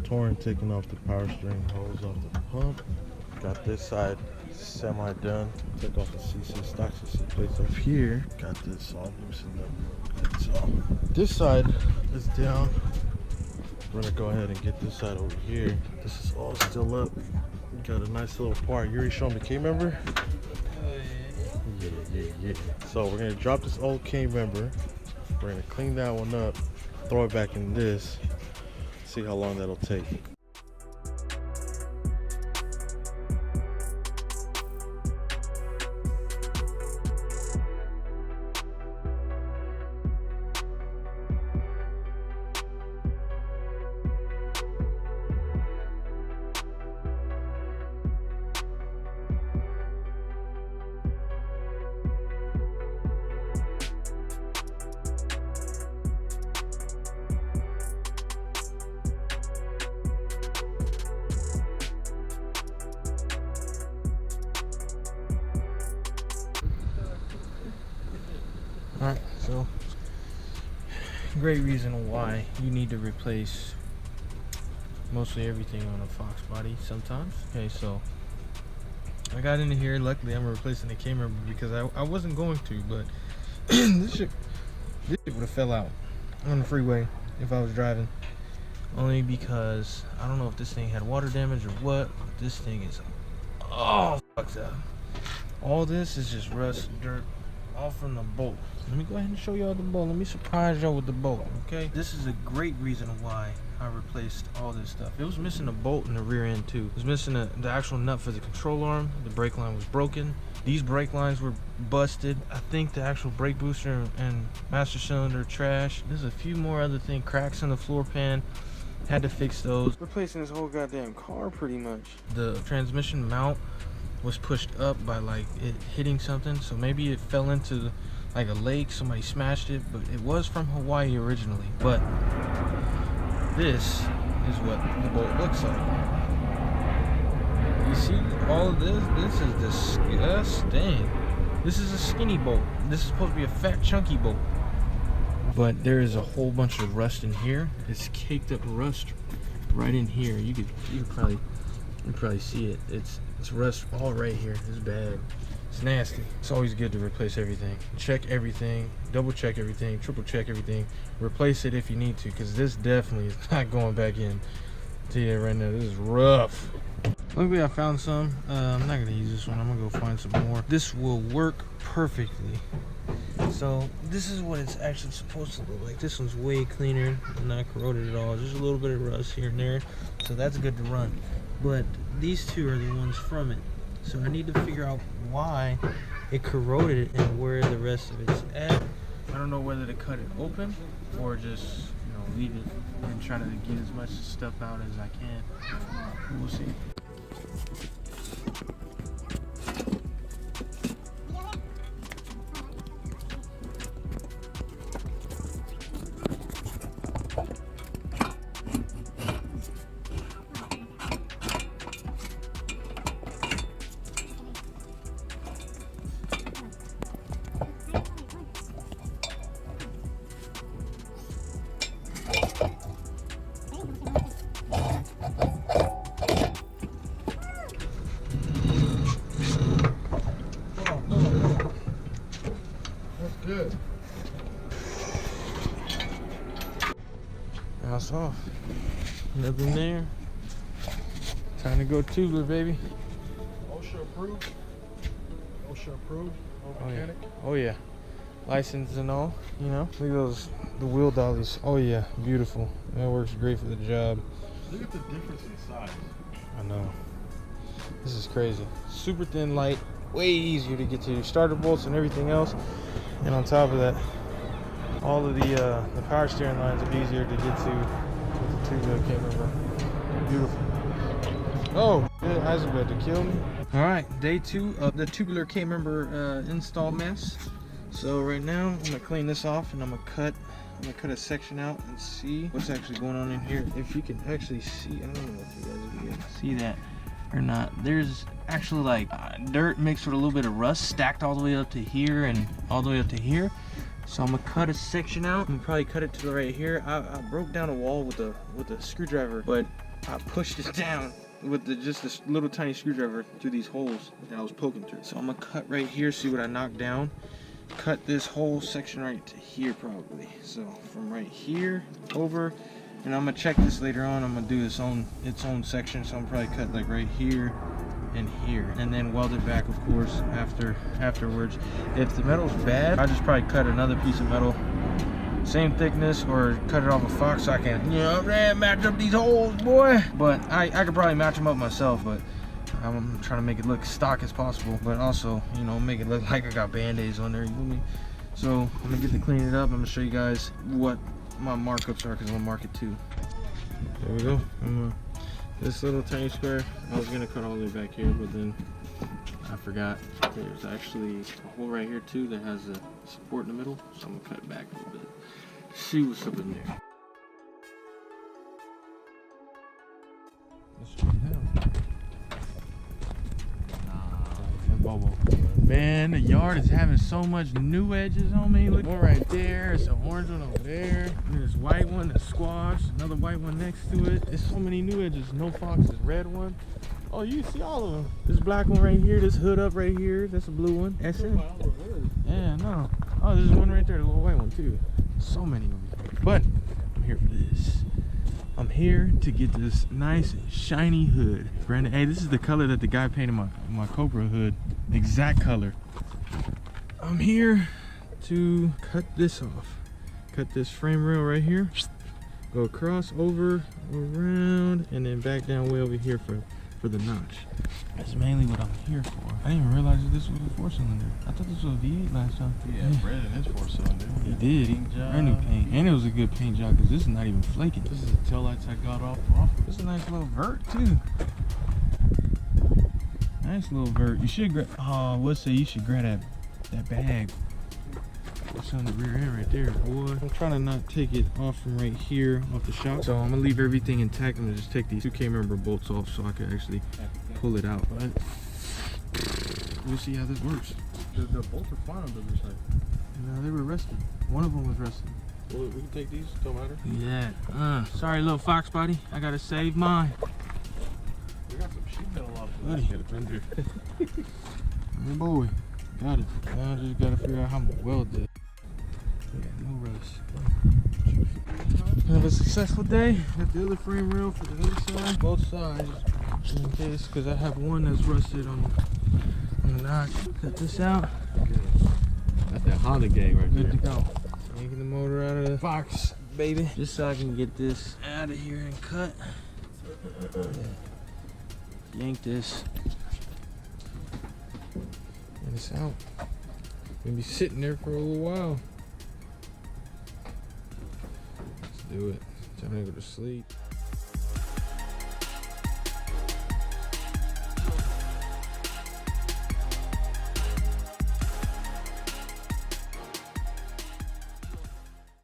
touring, taking off the power steering hose off the pump. Got this side semi done. Took off the C6 stock CC plates off here. Got this all loosened up. So this side is down. We're gonna go ahead and get this side over here. This is all still up. Got a nice little part. You already showed me the K-member? Yeah. So we're gonna drop this old K-member. We're gonna clean that one up, throw it back in this, see how long that'll take. Alright, so great reason why you need to replace mostly everything on a FOXBODY sometimes. Okay, so I got into here. Luckily, I'm replacing the K-member because I wasn't going to, but this shit would have fell out on the freeway if I was driving. Only because I don't know if this thing had water damage or what, but this thing is all fucked up. All this is just rust, dirt, all from the bolt. Let me go ahead and show y'all the bolt. Let me surprise y'all with the bolt, okay? This is a great reason why I replaced all this stuff. It was missing a bolt in the rear end too. It was missing the actual nut for the control arm. The brake line was broken. These brake lines were busted. I think the actual brake booster and master cylinder trash. There's a few more other things, cracks in the floor pan. Had to fix those. Replacing this whole goddamn car pretty much. The transmission mount was pushed up by like it hitting something, so maybe it fell into like a lake, somebody smashed it, but it was from Hawaii originally. But this is what the bolt looks like. You see all of this? This is disgusting. This is a skinny bolt. This is supposed to be a fat chunky bolt, but there is a whole bunch of rust in here. It's caked up rust right in here. You could probably see it. It's rust all right here. It's bad. It's nasty. It's always good to replace everything. Check everything, double check everything, triple check everything. Replace it if you need to, because this definitely is not going back in. I'll tell you that right now, this is rough. Luckily I found some. I'm not gonna use this one. I'm gonna go find some more. This will work perfectly. So this is what it's actually supposed to look like. This one's way cleaner, not corroded at all. Just a little bit of rust here and there. So that's good to run. But these two are the ones from it. So I need to figure out why it corroded and where the rest of it's at. I don't know whether to cut it open or just, you know, leave it and try to get as much stuff out as I can. We'll see. Good. That's off. Nothing there. Time to go tubular, baby. OSHA approved. OSHA approved. No mechanic. Oh yeah. License and all. You know. Look at those. The wheel dollies. Oh yeah. Beautiful. That works great for the job. Look at the difference in size. I know. This is crazy. Super thin, light. Way easier to get to your starter bolts and everything else. And on top of that, all of the power steering lines are easier to get to with the tubular K-member. Beautiful. Oh, eyes are about to kill me. All right, day 2 of the tubular K-member install mess. So right now, I'm gonna clean this off and I'm gonna cut a section out and see what's actually going on in here. If you can actually see, I don't know if you guys will be able to see that or not. There's actually like dirt mixed with a little bit of rust stacked all the way up to here and all the way up to here. So I'm gonna cut a section out and probably cut it to right here. I broke down a wall with a screwdriver, but I pushed it down with just this little tiny screwdriver through these holes that I was poking through. So I'm gonna cut right here, see what I knocked down. Cut this whole section right to here probably. So from right here over, and I'm gonna check this later on. I'm gonna do its own section, so I'm probably cut like right here and here, and then weld it back, of course, afterwards. If the metal's bad, I just probably cut another piece of metal, same thickness, or cut it off a Fox so I can, you know, match up these holes, boy. But I could probably match them up myself, but I'm trying to make it look stock as possible, but also, you know, make it look like I got band-aids on there, you feel me? So I'm gonna get to clean it up. I'm gonna show you guys what my markups are, because I'm gonna mark it too. There we go. This little tiny square, I was gonna cut all the way back here, but then I forgot. There's actually a hole right here too that has a support in the middle, so I'm gonna cut it back a little bit. See what's up in there. That's what we have. Man, the yard is having so much new edges on me. Look, one right there, there's an orange one over there, and there's white one, a squash, another white one next to it. There's so many new edges. No foxes, red one. Oh, you see all of them. This black one right here, this hood up right here, that's a blue one. That's it. Yeah, no. Oh, there's one right there, a little white one too. So many over here. But I'm here for this. I'm here to get this nice shiny hood. Brandon, hey, this is the color that the guy painted my Cobra hood. Exact color. I'm here to cut this off. Cut this frame rail right here. Go across, over, around, and then back down way over here for the notch. That's mainly what I'm here for. I didn't even realize that this was a 4-cylinder. I thought this was a V8 last time. Yeah, Brandon is 4-cylinder. He did. Brand new paint. And it was a good paint job, because this is not even flaking. This is the tail lights I got off. This is a nice little vert too. Nice little vert. You should grab, let's say you should grab that bag. It's on the rear end right there, boy. I'm trying to not take it off from right here, off the shop. So I'm gonna leave everything intact. I'm gonna just take these 2K member bolts off so I can actually pull it out. But we'll see how this works. The bolts are fine on the other side. No, they were rusted. One of them was rusted. Well, we can take these, don't matter. Yeah. Sorry, little FOXBODY. I gotta save mine. We got some sheet metal off. Buddy. Get a fender. Oh boy. Got it. Now I just gotta figure out how to weld this. Yeah, no rust. Have a successful day. Got the other frame rail for the other side. Both sides. Just in case, because I have one that's rusted on the notch. Cut this out. That's that Honda gang right there. Good to go. Taking the motor out of the Fox, baby. Just so I can get this out of here and cut. Yank this. And it's out. Gonna be sitting there for a little while. Let's do it. Time to go to sleep.